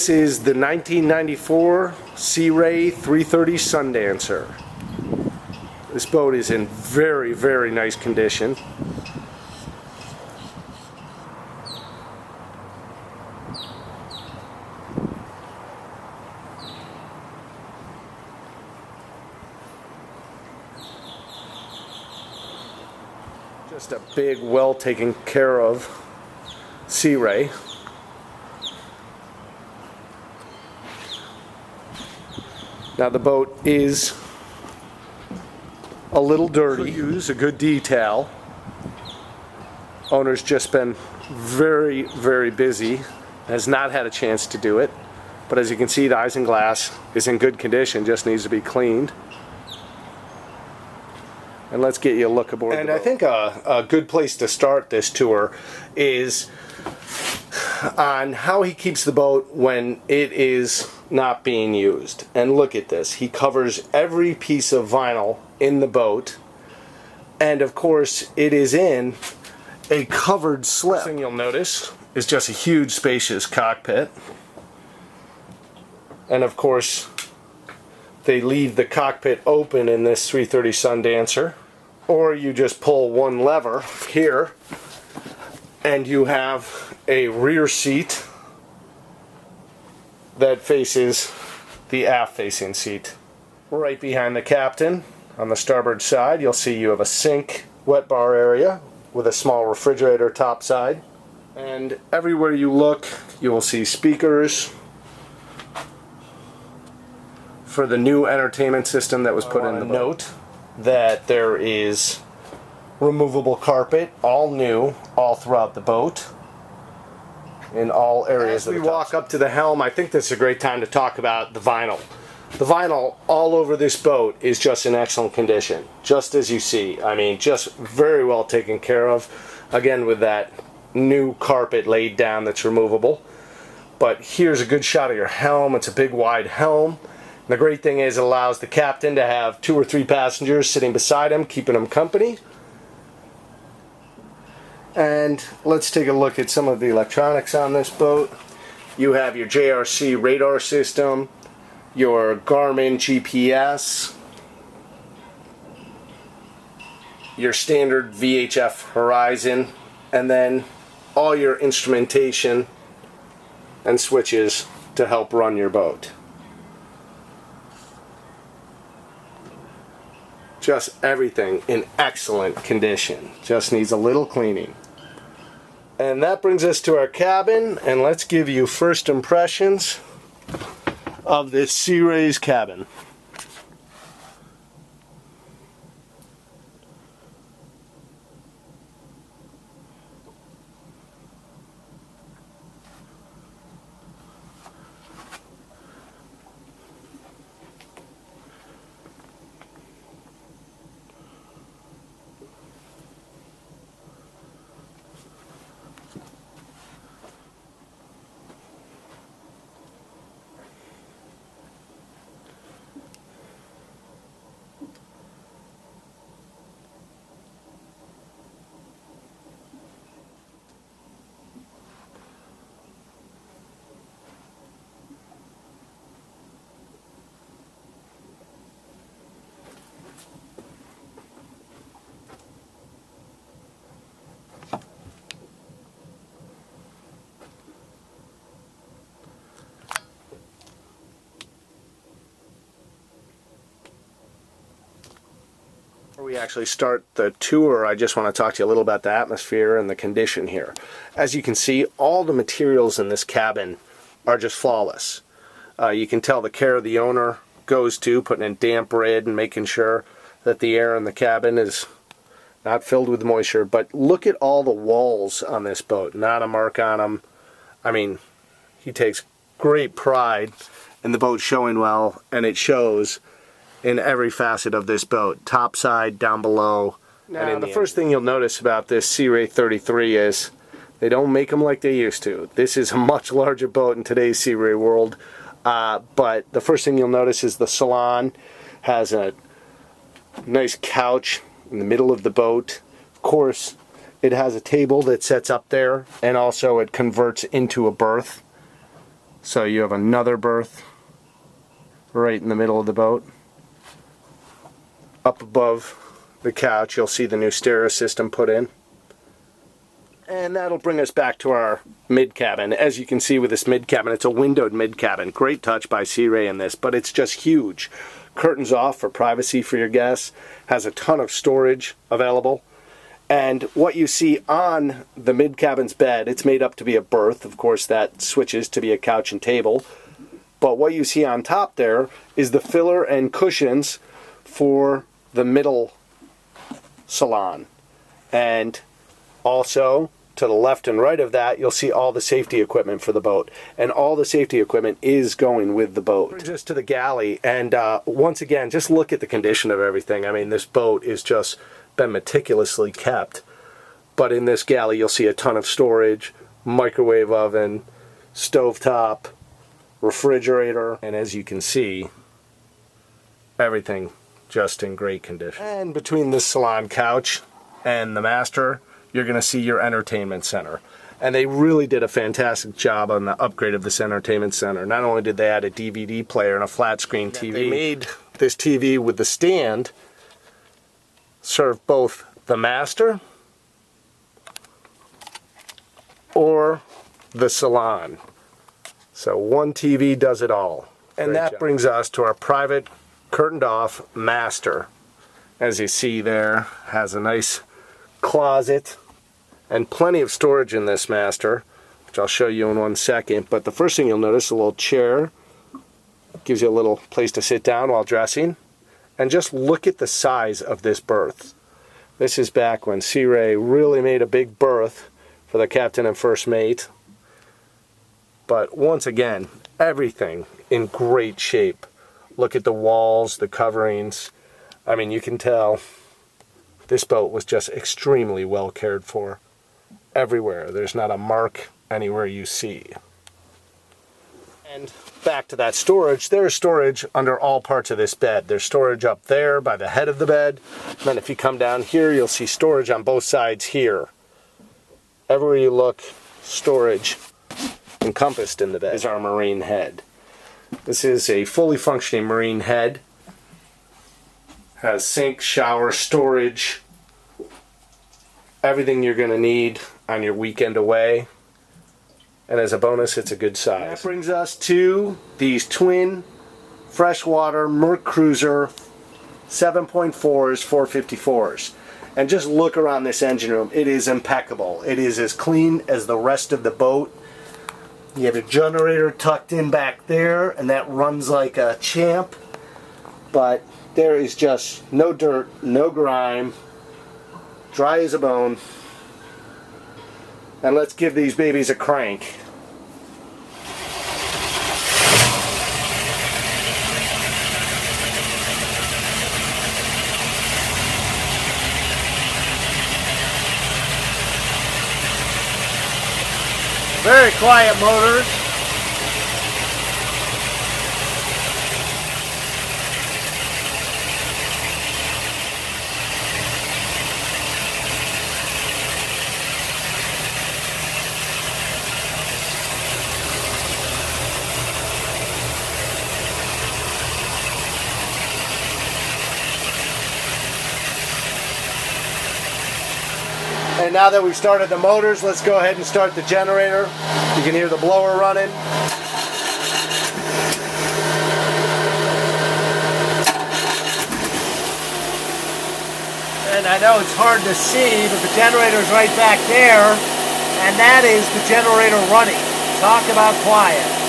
This is the 1994 Sea Ray 330 Sundancer. This boat is in very, very nice condition. Just a big, well taken care of Sea Ray. Now the boat is a little dirty. Use a good detail. Owner's just been very, very busy. Has not had a chance to do it. But as you can see, the isinglass is in good condition. Just needs to be cleaned. And let's get you a look aboard. And I think a good place to start this tour is on how he keeps the boat when it is not being used. And look at this. He covers every piece of vinyl in the boat. And of course, it is in a covered slip. First thing you'll notice is just a huge spacious cockpit. And of course, they leave the cockpit open in this 330 Sundancer. Or you just pull one lever here and you have a rear seat that faces the aft facing seat. Right behind the captain on the starboard side, you'll see you have a sink wet bar area with a small refrigerator top side. And everywhere you look, you will see speakers for the new entertainment system that was put in the boat. Note that there is removable carpet, all new, all throughout the boat, in all areas. As we walk up to the helm, I think this is a great time to talk about the vinyl. The vinyl all over this boat is just in excellent condition, just as you see. I mean, just very well taken care of. Again, with that new carpet laid down that's removable. But here's a good shot of your helm. It's a big wide helm. The great thing is it allows the captain to have 2 or 3 passengers sitting beside him, keeping him company. And let's take a look at some of the electronics on this boat. You have your JRC radar system, your Garmin GPS, your standard VHF horizon, and then all your instrumentation and switches to help run your boat. Just everything in excellent condition. Just needs a little cleaning. And that brings us to our cabin, and let's give you first impressions of this Sea Ray's cabin. Before we actually start the tour, I just want to talk to you a little about the atmosphere and the condition here. As you can see, all the materials in this cabin are just flawless. You can tell the care the owner goes to putting in damp red and making sure that the air in the cabin is not filled with moisture. But look at all the walls on this boat, not a mark on them. I mean, he takes great pride in the boat showing well, and it shows in every facet of this boat, top side, down below. Now, the first thing you'll notice about this Sea Ray 33 is they don't make them like they used to. This is a much larger boat in today's Sea Ray world, but the first thing you'll notice is the salon has a nice couch in the middle of the boat. Of course, it has a table that sets up there, and also it converts into a berth. So you have another berth right in the middle of the boat. Up above the couch, you'll see the new stereo system put in. And that'll bring us back to our mid-cabin. As you can see with this mid-cabin, it's a windowed mid-cabin. Great touch by Sea Ray in this, but it's just huge. Curtains off for privacy for your guests. Has a ton of storage available. And what you see on the mid-cabin's bed, it's made up to be a berth. Of course, that switches to be a couch and table. But what you see on top there is the filler and cushions for the middle salon. And also, to the left and right of that, you'll see all the safety equipment for the boat. And all the safety equipment is going with the boat. Brings us to the galley, and once again, just look at the condition of everything. I mean, this boat is just been meticulously kept. But in this galley, you'll see a ton of storage, microwave oven, stovetop, refrigerator, and as you can see, everything just in great condition. And between this salon couch and the master, you're going to see your entertainment center. And they really did a fantastic job on the upgrade of this entertainment center. Not only did they add a DVD player and a flat screen TV, they made this TV with the stand serve both the master or the salon. So one TV does it all. And that brings us to our private curtained off master. As you see there, has a nice closet and plenty of storage in this master, which I'll show you in 1 second. But the first thing you'll notice, a little chair. Gives you a little place to sit down while dressing. And just look at the size of this berth. This is back when Sea Ray really made a big berth for the captain and first mate. But once again, everything in great shape. Look at the walls, the coverings. I mean, you can tell this boat was just extremely well cared for. Everywhere. There's not a mark anywhere you see. And back to that storage, there's storage under all parts of this bed. There's storage up there by the head of the bed. And then if you come down here, you'll see storage on both sides here. Everywhere you look, storage encompassed in the bed. Is our marine head. This is a fully functioning marine head. Has sink, shower, storage, everything you're going to need on your weekend away. And as a bonus, it's a good size. That brings us to these twin freshwater Merc Cruiser 7.4s, 454s. And just look around this engine room. It is impeccable. It is as clean as the rest of the boat. You have a generator tucked in back there, and that runs like a champ. But there is just no dirt, no grime, dry as a bone. And let's give these babies a crank. Very quiet motors. And now that we've started the motors, let's go ahead and start the generator. You can hear the blower running. And I know it's hard to see, but the generator's right back there, and that is the generator running. Talk about quiet.